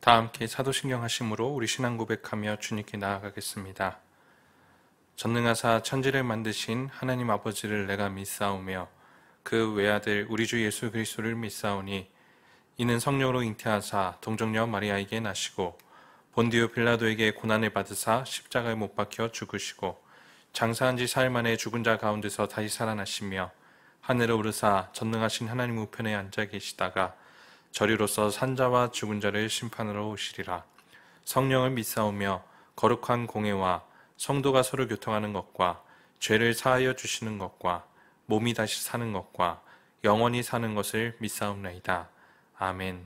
다 함께 사도신경 하심으로 우리 신앙 고백하며 주님께 나아가겠습니다. 전능하사 천지를 만드신 하나님 아버지를 내가 믿사오며 그 외아들 우리 주 예수 그리스도를 믿사오니 이는 성령으로 잉태하사 동정녀 마리아에게 나시고 본디오 빌라도에게 고난을 받으사 십자가에 못 박혀 죽으시고 장사한 지 사흘 만에 죽은 자 가운데서 다시 살아나시며 하늘에 오르사 전능하신 하나님 우편에 앉아 계시다가 저리로서 산자와 죽은 자를 심판하러 오시리라. 성령을 믿사오며 거룩한 공회와 성도가 서로 교통하는 것과 죄를 사하여 주시는 것과 몸이 다시 사는 것과 영원히 사는 것을 믿사옵나이다. 아멘.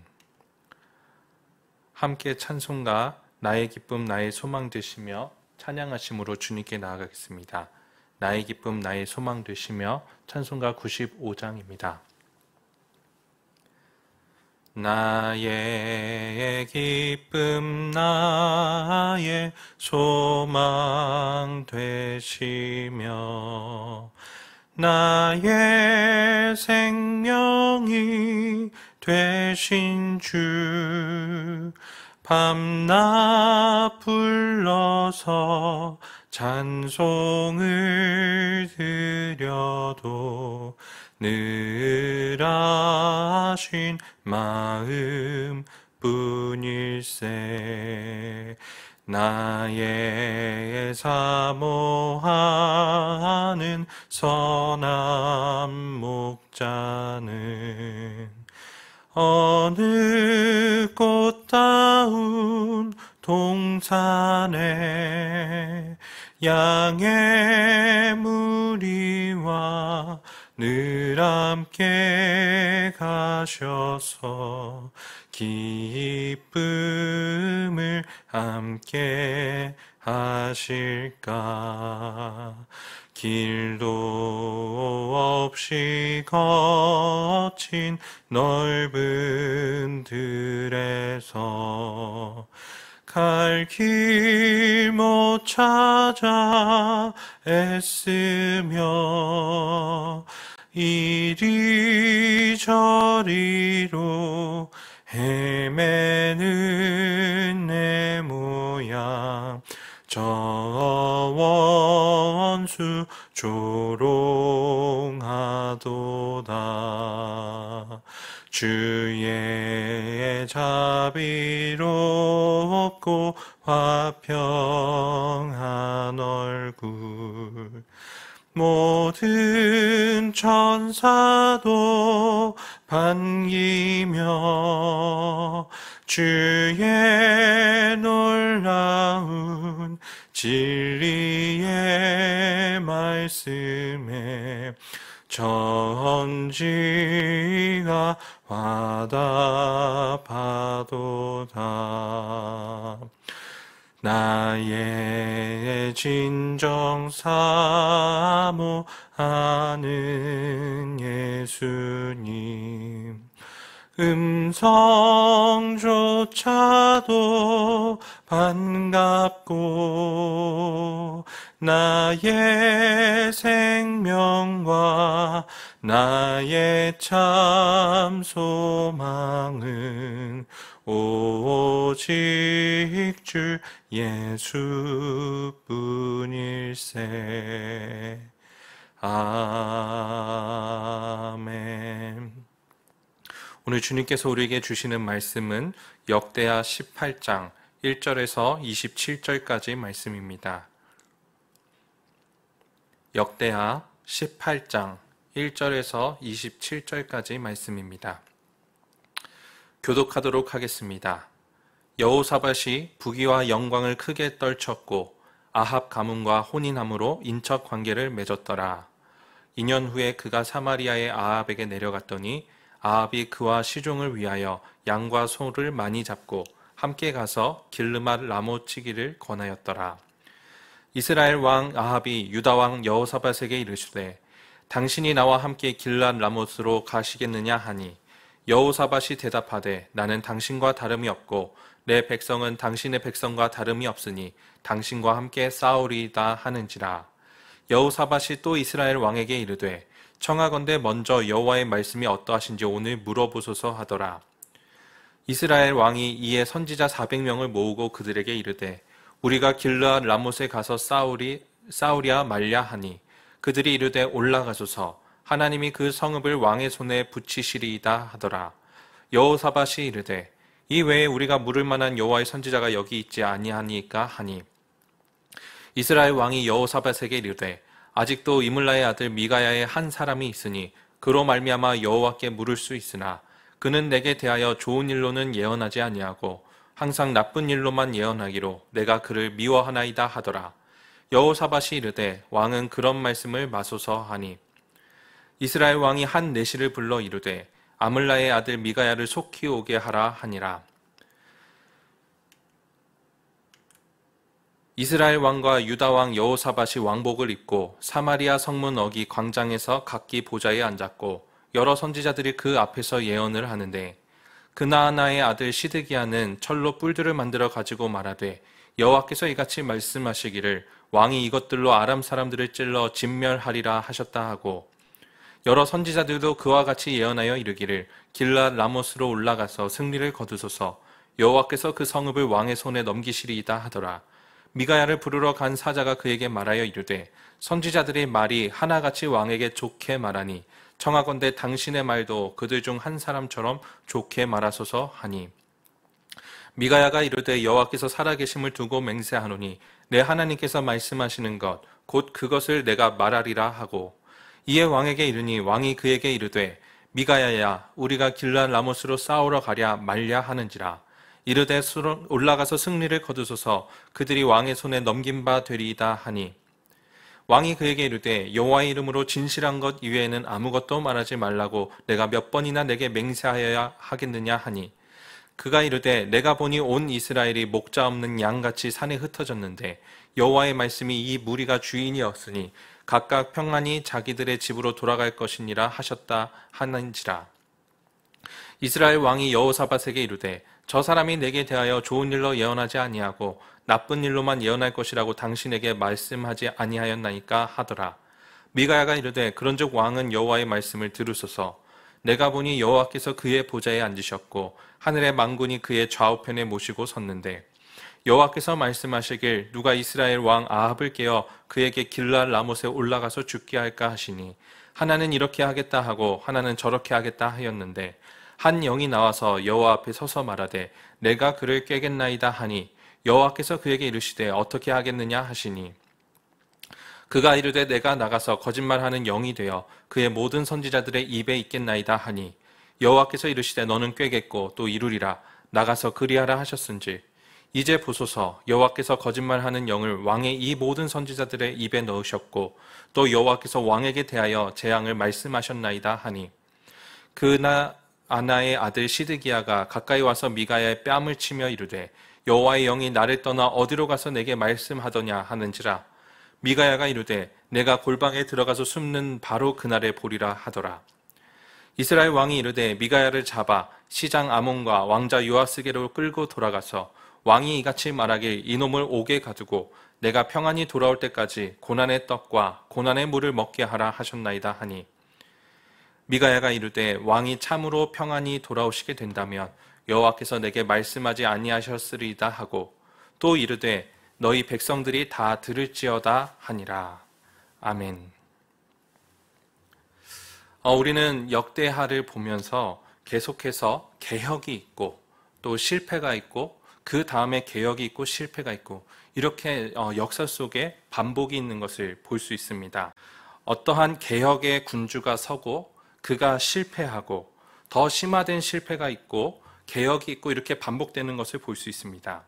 함께 찬송가 나의 기쁨 나의 소망 되시며 찬양하심으로 주님께 나아가겠습니다. 나의 기쁨 나의 소망 되시며 찬송가 95장입니다. 나의 기쁨 나의 소망 되시며 나의 생명이 되신 주 밤낮 불러서 찬송을 드려도 늘 아신 마음 뿐일세. 나의 사모하는 선한 목자는 어느 꽃다운 동산에 양의 무리와 늘 함께 가셔서 기쁨을 함께 하실까. 길도 없이 거친 넓은 들에서 갈 길 못 찾아 애쓰며 이리저리로 헤매는 내 모양 저 원수 조롱하도다. 주의 자비롭고 화평한 얼굴 모든 천사도 반기며 주의 놀라운 진리의 말씀에 전지가 화답하도다. 나의 진정 사모하는 예수님 음성조차도 반갑고 나의 생명과 나의 참 소망은 오직 주 예수뿐일세. 아멘. 오늘 주님께서 우리에게 주시는 말씀은 역대하 18장 1절에서 27절까지 말씀입니다. 역대하 18장 1절에서 27절까지 말씀입니다. 교독하도록 하겠습니다. 여호사밧이 부귀와 영광을 크게 떨쳤고 아합 가문과 혼인함으로 인척 관계를 맺었더라. 2년 후에 그가 사마리아의 아합에게 내려갔더니 아합이 그와 시종을 위하여 양과 소를 많이 잡고 함께 가서 길르맛 라못 치기를 권하였더라. 이스라엘 왕 아합이 유다 왕 여호사밧에게 이르시되 당신이 나와 함께 길르앗 라못으로 가시겠느냐 하니 여호사밧이 대답하되 나는 당신과 다름이 없고 내 백성은 당신의 백성과 다름이 없으니 당신과 함께 싸우리이다 하는지라. 여호사밧이 또 이스라엘 왕에게 이르되 청하건대 먼저 여호와의 말씀이 어떠하신지 오늘 물어보소서 하더라. 이스라엘 왕이 이에 선지자 400명을 모으고 그들에게 이르되 우리가 길르앗 라못에 가서 싸우랴 말랴 하니 그들이 이르되 올라가소서 하나님이 그 성읍을 왕의 손에 붙이시리이다 하더라. 여호사밧이 이르되 이 외에 우리가 물을 만한 여호와의 선지자가 여기 있지 아니하니까 하니 이스라엘 왕이 여호사밧에게 이르되 아직도 이물라의 아들 미가야의 한 사람이 있으니 그로 말미암아 여호와께 물을 수 있으나 그는 내게 대하여 좋은 일로는 예언하지 아니하고 항상 나쁜 일로만 예언하기로 내가 그를 미워하나이다 하더라. 여호사밧이 이르되 왕은 그런 말씀을 마소서 하니 이스라엘 왕이 한 내시를 불러 이르되 아물라의 아들 미가야를 속히 오게 하라 하니라. 이스라엘 왕과 유다 왕 여호사밧이 왕복을 입고 사마리아 성문 어기 광장에서 각기 보좌에 앉았고 여러 선지자들이 그 앞에서 예언을 하는데 그나아나의 아들 시드기야는 철로 뿔들을 만들어 가지고 말하되 여호와께서 이같이 말씀하시기를 왕이 이것들로 아람 사람들을 찔러 진멸하리라 하셨다 하고 여러 선지자들도 그와 같이 예언하여 이르기를 길앗 라못으로 올라가서 승리를 거두소서 여호와께서 그 성읍을 왕의 손에 넘기시리이다 하더라. 미가야를 부르러 간 사자가 그에게 말하여 이르되 선지자들의 말이 하나같이 왕에게 좋게 말하니 청하건대 당신의 말도 그들 중 한 사람처럼 좋게 말하소서 하니 미가야가 이르되 여호와께서 살아계심을 두고 맹세하노니 내 하나님께서 말씀하시는 것 곧 그것을 내가 말하리라 하고 이에 왕에게 이르니 왕이 그에게 이르되 미가야야 우리가 길앗 라못으로 싸우러 가랴 말랴 하는지라 이르되 올라가서 승리를 거두소서 그들이 왕의 손에 넘긴 바 되리이다 하니 왕이 그에게 이르되 여호와의 이름으로 진실한 것 이외에는 아무것도 말하지 말라고 내가 몇 번이나 내게 맹세하여야 하겠느냐 하니 그가 이르되 내가 보니 온 이스라엘이 목자 없는 양같이 산에 흩어졌는데 여호와의 말씀이 이 무리가 주인이 없으니 각각 평안히 자기들의 집으로 돌아갈 것이니라 하셨다 하는지라. 이스라엘 왕이 여호사밧에게 이르되 저 사람이 내게 대하여 좋은 일로 예언하지 아니하고 나쁜 일로만 예언할 것이라고 당신에게 말씀하지 아니하였나이까 하더라. 미가야가 이르되 그런즉 왕은 여호와의 말씀을 들으소서. 내가 보니 여호와께서 그의 보좌에 앉으셨고 하늘의 만군이 그의 좌우편에 모시고 섰는데 여호와께서 말씀하시길 누가 이스라엘 왕 아합을 깨어 그에게 길앗 라못에 올라가서 죽게 할까 하시니 하나는 이렇게 하겠다 하고 하나는 저렇게 하겠다 하였는데 한 영이 나와서 여호와 앞에 서서 말하되 내가 그를 꾀겠나이다 하니 여호와께서 그에게 이르시되 어떻게 하겠느냐 하시니 그가 이르되 내가 나가서 거짓말하는 영이 되어 그의 모든 선지자들의 입에 있겠나이다 하니 여호와께서 이르시되 너는 꾀겠고 또 이루리라 나가서 그리하라 하셨은지 이제 보소서 여호와께서 거짓말하는 영을 왕의 이 모든 선지자들의 입에 넣으셨고 또 여호와께서 왕에게 대하여 재앙을 말씀하셨나이다 하니 그나아나의 아들 시드기야가 가까이 와서 미가야의 뺨을 치며 이르되 여호와의 영이 나를 떠나 어디로 가서 내게 말씀하더냐 하는지라. 미가야가 이르되 내가 골방에 들어가서 숨는 바로 그날에 보리라 하더라. 이스라엘 왕이 이르되 미가야를 잡아 시장 아몬과 왕자 요아스게로 끌고 돌아가서 왕이 이같이 말하길 이놈을 옥에 가두고 내가 평안히 돌아올 때까지 고난의 떡과 고난의 물을 먹게 하라 하셨나이다 하니 미가야가 이르되 왕이 참으로 평안히 돌아오시게 된다면 여호와께서 내게 말씀하지 아니하셨으리이다 하고 또 이르되 너희 백성들이 다 들을지어다 하니라. 아멘. 우리는 역대하를 보면서 계속해서 개혁이 있고 또 실패가 있고 그 다음에 개혁이 있고 실패가 있고 이렇게 역사 속에 반복이 있는 것을 볼 수 있습니다. 어떠한 개혁의 군주가 서고 그가 실패하고 더 심화된 실패가 있고 개혁이 있고 이렇게 반복되는 것을 볼 수 있습니다.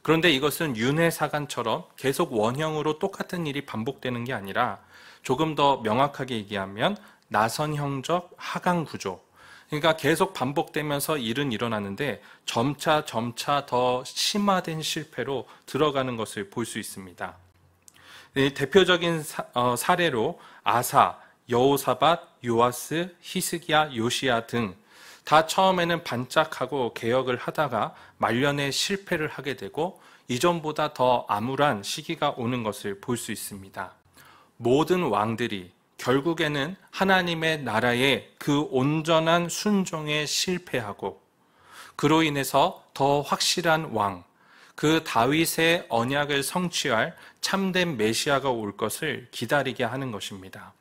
그런데 이것은 윤회사관처럼 계속 원형으로 똑같은 일이 반복되는 게 아니라 조금 더 명확하게 얘기하면 나선형적 하강구조, 그러니까 계속 반복되면서 일은 일어나는데 점차 더 심화된 실패로 들어가는 것을 볼 수 있습니다. 대표적인 사례로 아사, 여호사밧, 요아스, 히스기야, 요시야 등 다 처음에는 반짝하고 개혁을 하다가 말년에 실패를 하게 되고 이전보다 더 암울한 시기가 오는 것을 볼 수 있습니다. 모든 왕들이 결국에는 하나님의 나라의 그 온전한 순종에 실패하고 그로 인해서 더 확실한 왕, 그 다윗의 언약을 성취할 참된 메시아가 올 것을 기다리게 하는 것입니다.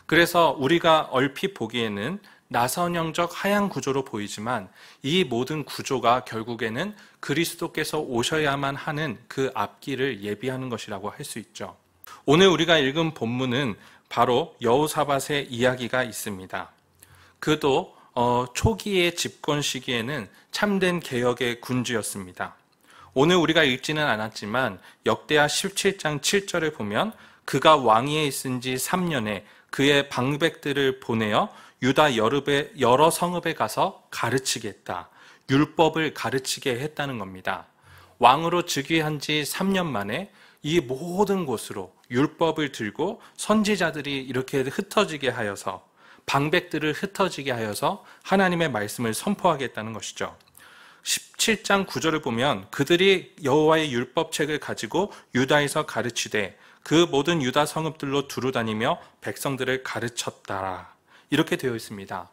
그래서 우리가 얼핏 보기에는 나선형적 하향 구조로 보이지만 이 모든 구조가 결국에는 그리스도께서 오셔야만 하는 그 앞길을 예비하는 것이라고 할 수 있죠. 오늘 우리가 읽은 본문은 바로 여호사밧의 이야기가 있습니다. 그도 초기의 집권 시기에는 참된 개혁의 군주였습니다. 오늘 우리가 읽지는 않았지만 역대하 17장 7절에 보면 그가 왕위에 있은 지 3년에 그의 방백들을 보내어 유다 여러 성읍에 가서 가르치게 했다. 율법을 가르치게 했다는 겁니다. 왕으로 즉위한 지 3년 만에 이 모든 곳으로 율법을 들고 선지자들이 이렇게 흩어지게 하여서 방백들을 흩어지게 하여서 하나님의 말씀을 선포하겠다는 것이죠. 17장 9절을 보면 그들이 여호와의 율법책을 가지고 유다에서 가르치되 그 모든 유다 성읍들로 두루다니며 백성들을 가르쳤다. 이렇게 되어 있습니다.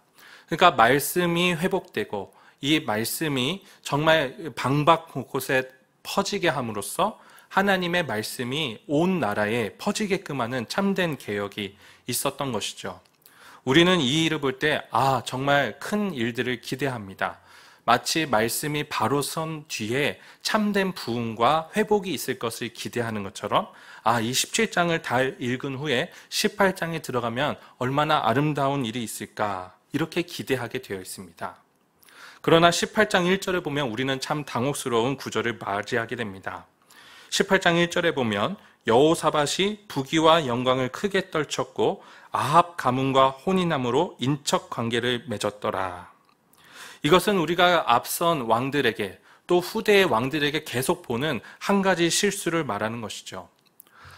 그러니까 말씀이 회복되고 이 말씀이 정말 방박 곳곳에 퍼지게 함으로써 하나님의 말씀이 온 나라에 퍼지게끔 하는 참된 개혁이 있었던 것이죠. 우리는 이 일을 볼 때 정말 큰 일들을 기대합니다. 마치 말씀이 바로 선 뒤에 참된 부흥과 회복이 있을 것을 기대하는 것처럼 이 17장을 다 읽은 후에 18장에 들어가면 얼마나 아름다운 일이 있을까 이렇게 기대하게 되어 있습니다. 그러나 18장 1절을 보면 우리는 참 당혹스러운 구절을 맞이하게 됩니다. 18장 1절에 보면 여호사밧이 부귀와 영광을 크게 떨쳤고 아합 가문과 혼인함으로 인척 관계를 맺었더라. 이것은 우리가 앞선 왕들에게 또 후대의 왕들에게 계속 보는 한 가지 실수를 말하는 것이죠.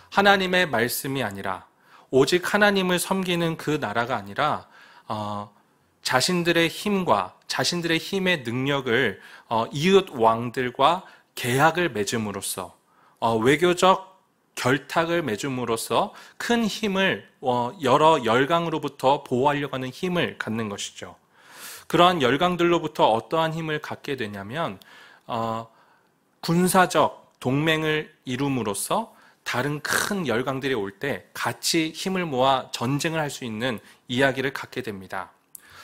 하나님의 말씀이 아니라 오직 하나님을 섬기는 그 나라가 아니라 자신들의 힘과 자신들의 힘의 능력을 이웃 왕들과 계약을 맺음으로써 외교적 결탁을 맺음으로써 큰 힘을 여러 열강으로부터 보호하려고 하는 힘을 갖는 것이죠. 그러한 열강들로부터 어떠한 힘을 갖게 되냐면 군사적 동맹을 이룸으로써 다른 큰 열강들이 올 때 같이 힘을 모아 전쟁을 할 수 있는 이야기를 갖게 됩니다.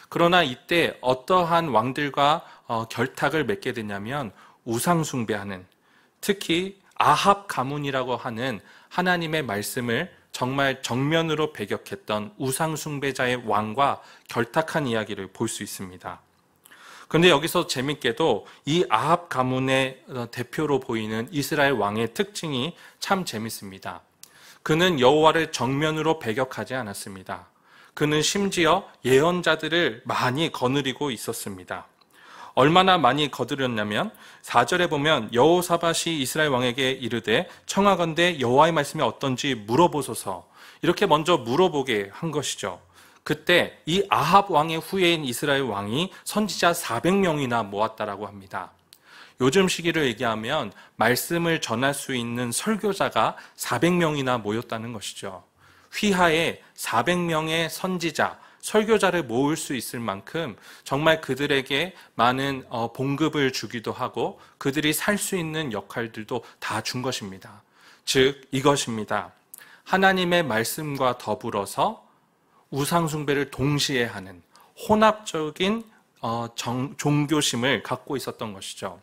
그러나 이때 어떠한 왕들과 결탁을 맺게 되냐면 우상 숭배하는, 특히 아합 가문이라고 하는 하나님의 말씀을 정말 정면으로 배격했던 우상 숭배자의 왕과 결탁한 이야기를 볼 수 있습니다. 그런데 여기서 재밌게도 이 아합 가문의 대표로 보이는 이스라엘 왕의 특징이 참 재밌습니다. 그는 여호와를 정면으로 배격하지 않았습니다. 그는 심지어 예언자들을 많이 거느리고 있었습니다. 얼마나 많이 거두렸냐면 4절에 보면 여호사밧이 이스라엘 왕에게 이르되 청하건대 여호와의 말씀이 어떤지 물어보소서, 이렇게 먼저 물어보게 한 것이죠. 그때 이 아합 왕의 후예인 이스라엘 왕이 선지자 400명이나 모았다라고 합니다. 요즘 시기로 얘기하면 말씀을 전할 수 있는 설교자가 400명이나 모였다는 것이죠. 휘하에 400명의 선지자, 설교자를 모을 수 있을 만큼 정말 그들에게 많은 봉급을 주기도 하고 그들이 살 수 있는 역할들도 다 준 것입니다. 즉 이것입니다. 하나님의 말씀과 더불어서 우상 숭배를 동시에 하는 혼합적인 종교심을 갖고 있었던 것이죠.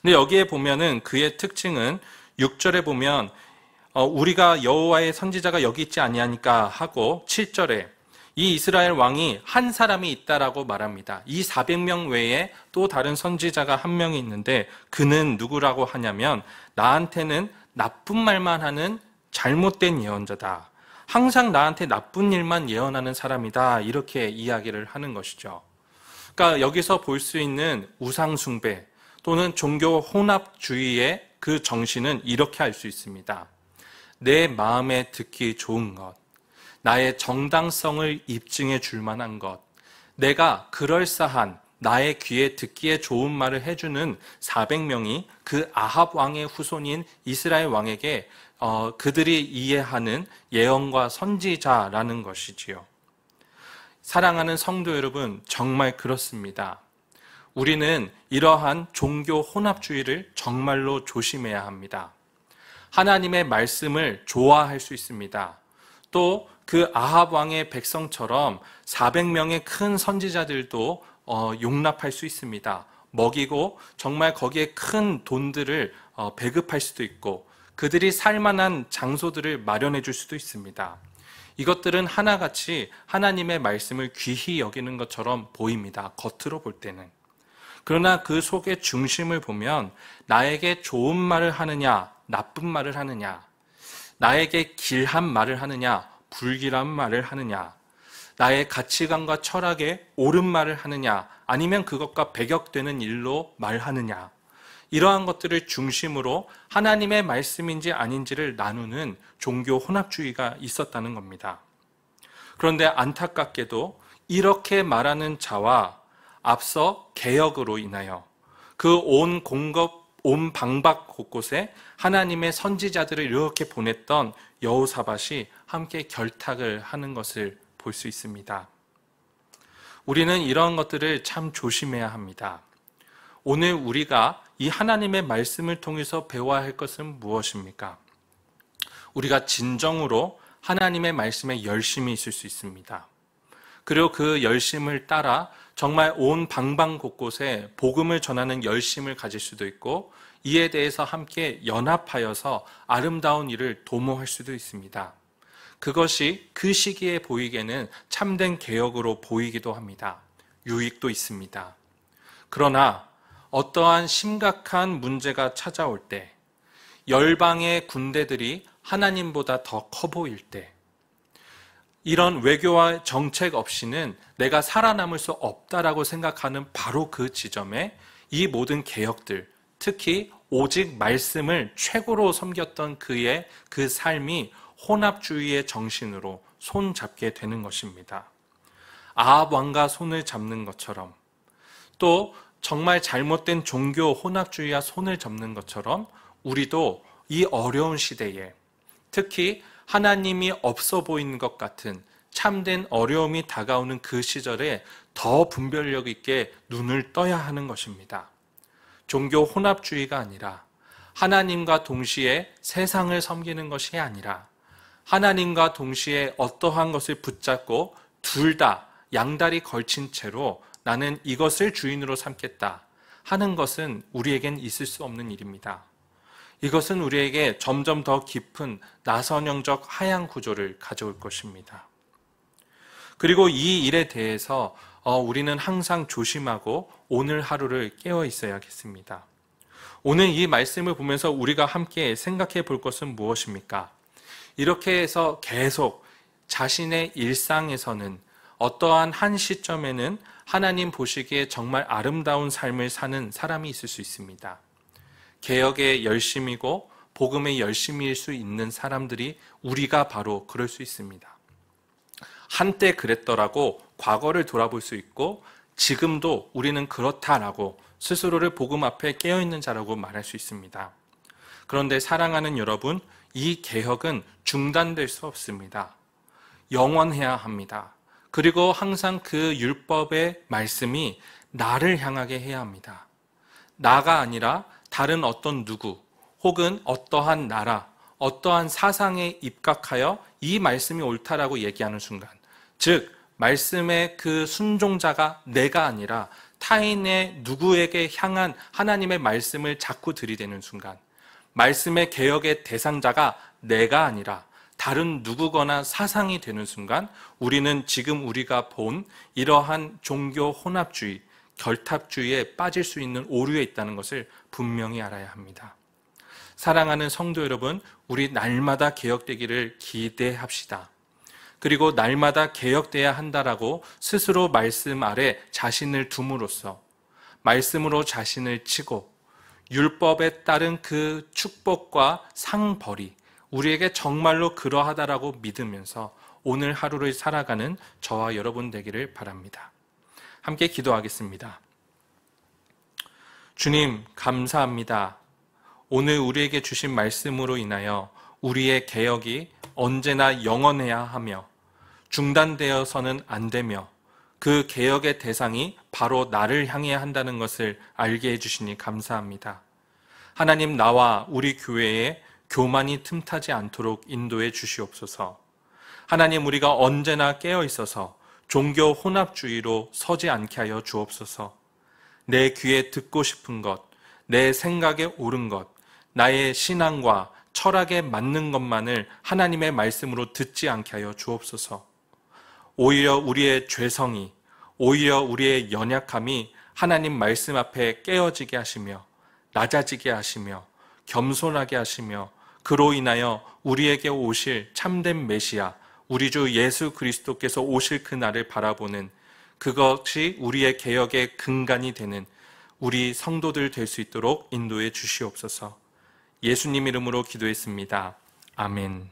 근데 여기에 보면은 그의 특징은 6절에 보면 우리가 여호와의 선지자가 여기 있지 아니하니까 하고 7절에 이 이스라엘 왕이 한 사람이 있다라고 말합니다. 이 400명 외에 또 다른 선지자가 한 명이 있는데 그는 누구라고 하냐면 나한테는 나쁜 말만 하는 잘못된 예언자다. 항상 나한테 나쁜 일만 예언하는 사람이다. 이렇게 이야기를 하는 것이죠. 그러니까 여기서 볼 수 있는 우상 숭배 또는 종교 혼합주의의 그 정신은 이렇게 알 수 있습니다. 내 마음에 듣기 좋은 것, 나의 정당성을 입증해 줄 만한 것, 내가 그럴싸한 나의 귀에 듣기에 좋은 말을 해주는 400명이 그 아합 왕의 후손인 이스라엘 왕에게 그들이 이해하는 예언과 선지자라는 것이지요. 사랑하는 성도 여러분, 정말 그렇습니다. 우리는 이러한 종교 혼합주의를 정말로 조심해야 합니다. 하나님의 말씀을 좋아할 수 있습니다. 또 그 아합 왕의 백성처럼 400명의 큰 선지자들도 용납할 수 있습니다. 먹이고 정말 거기에 큰 돈들을 배급할 수도 있고 그들이 살만한 장소들을 마련해 줄 수도 있습니다. 이것들은 하나같이 하나님의 말씀을 귀히 여기는 것처럼 보입니다. 겉으로 볼 때는. 그러나 그 속의 중심을 보면 나에게 좋은 말을 하느냐, 나쁜 말을 하느냐, 나에게 길한 말을 하느냐, 불길한 말을 하느냐, 나의 가치관과 철학에 옳은 말을 하느냐, 아니면 그것과 배격되는 일로 말하느냐, 이러한 것들을 중심으로 하나님의 말씀인지 아닌지를 나누는 종교 혼합주의가 있었다는 겁니다. 그런데 안타깝게도 이렇게 말하는 자와 앞서 개혁으로 인하여 그 온 방박 곳곳에 하나님의 선지자들을 이렇게 보냈던 여호사밧이 함께 결탁을 하는 것을 볼 수 있습니다. 우리는 이런 것들을 참 조심해야 합니다. 오늘 우리가 이 하나님의 말씀을 통해서 배워야 할 것은 무엇입니까? 우리가 진정으로 하나님의 말씀에 열심히 있을 수 있습니다. 그리고 그 열심을 따라 정말 온 방방 곳곳에 복음을 전하는 열심을 가질 수도 있고 이에 대해서 함께 연합하여서 아름다운 일을 도모할 수도 있습니다. 그것이 그 시기에 보이기에는 참된 개혁으로 보이기도 합니다. 유익도 있습니다. 그러나 어떠한 심각한 문제가 찾아올 때, 열방의 군대들이 하나님보다 더 커 보일 때, 이런 외교와 정책 없이는 내가 살아남을 수 없다라고 생각하는 바로 그 지점에 이 모든 개혁들, 특히 오직 말씀을 최고로 섬겼던 그의 그 삶이 혼합주의의 정신으로 손잡게 되는 것입니다. 아합 왕과 손을 잡는 것처럼, 또 정말 잘못된 종교 혼합주의와 손을 잡는 것처럼 우리도 이 어려운 시대에 특히 하나님이 없어 보이는 것 같은 참된 어려움이 다가오는 그 시절에 더 분별력 있게 눈을 떠야 하는 것입니다. 종교 혼합주의가 아니라 하나님과 동시에 세상을 섬기는 것이 아니라 하나님과 동시에 어떠한 것을 붙잡고 둘 다 양다리 걸친 채로 나는 이것을 주인으로 삼겠다 하는 것은 우리에겐 있을 수 없는 일입니다. 이것은 우리에게 점점 더 깊은 나선형적 하향 구조를 가져올 것입니다. 그리고 이 일에 대해서 우리는 항상 조심하고 오늘 하루를 깨어 있어야겠습니다. 오늘 이 말씀을 보면서 우리가 함께 생각해 볼 것은 무엇입니까? 이렇게 해서 계속 자신의 일상에서는 어떠한 한 시점에는 하나님 보시기에 정말 아름다운 삶을 사는 사람이 있을 수 있습니다. 개혁에 열심이고 복음에 열심일 수 있는 사람들이 우리가 바로 그럴 수 있습니다. 한때 그랬더라고 과거를 돌아볼 수 있고 지금도 우리는 그렇다라고 스스로를 복음 앞에 깨어있는 자라고 말할 수 있습니다. 그런데 사랑하는 여러분, 이 개혁은 중단될 수 없습니다. 영원해야 합니다. 그리고 항상 그 율법의 말씀이 나를 향하게 해야 합니다. 나가 아니라 다른 어떤 누구 혹은 어떠한 나라, 어떠한 사상에 입각하여 이 말씀이 옳다라고 얘기하는 순간, 즉 말씀의 그 순종자가 내가 아니라 타인의 누구에게 향한 하나님의 말씀을 자꾸 들이대는 순간, 말씀의 개혁의 대상자가 내가 아니라 다른 누구거나 사상이 되는 순간 우리는 지금 우리가 본 이러한 종교 혼합주의, 결탑주의에 빠질 수 있는 오류에 있다는 것을 분명히 알아야 합니다. 사랑하는 성도 여러분, 우리 날마다 개혁되기를 기대합시다. 그리고 날마다 개혁돼야 한다라고 스스로 말씀 아래 자신을 둠으로써 말씀으로 자신을 치고 율법에 따른 그 축복과 상벌이 우리에게 정말로 그러하다라고 믿으면서 오늘 하루를 살아가는 저와 여러분 되기를 바랍니다. 함께 기도하겠습니다. 주님, 감사합니다. 오늘 우리에게 주신 말씀으로 인하여 우리의 개혁이 언제나 영원해야 하며 중단되어서는 안 되며 그 개혁의 대상이 바로 나를 향해야 한다는 것을 알게 해주시니 감사합니다. 하나님, 나와 우리 교회에 교만이 틈타지 않도록 인도해 주시옵소서. 하나님, 우리가 언제나 깨어 있어서 종교 혼합주의로 서지 않게 하여 주옵소서. 내 귀에 듣고 싶은 것, 내 생각에 옳은 것, 나의 신앙과 철학에 맞는 것만을 하나님의 말씀으로 듣지 않게 하여 주옵소서. 오히려 우리의 죄성이, 오히려 우리의 연약함이 하나님 말씀 앞에 깨어지게 하시며 낮아지게 하시며 겸손하게 하시며 그로 인하여 우리에게 오실 참된 메시아, 우리 주 예수 그리스도께서 오실 그날을 바라보는 그것이 우리의 개혁의 근간이 되는 우리 성도들 될 수 있도록 인도해 주시옵소서. 예수님 이름으로 기도했습니다. 아멘.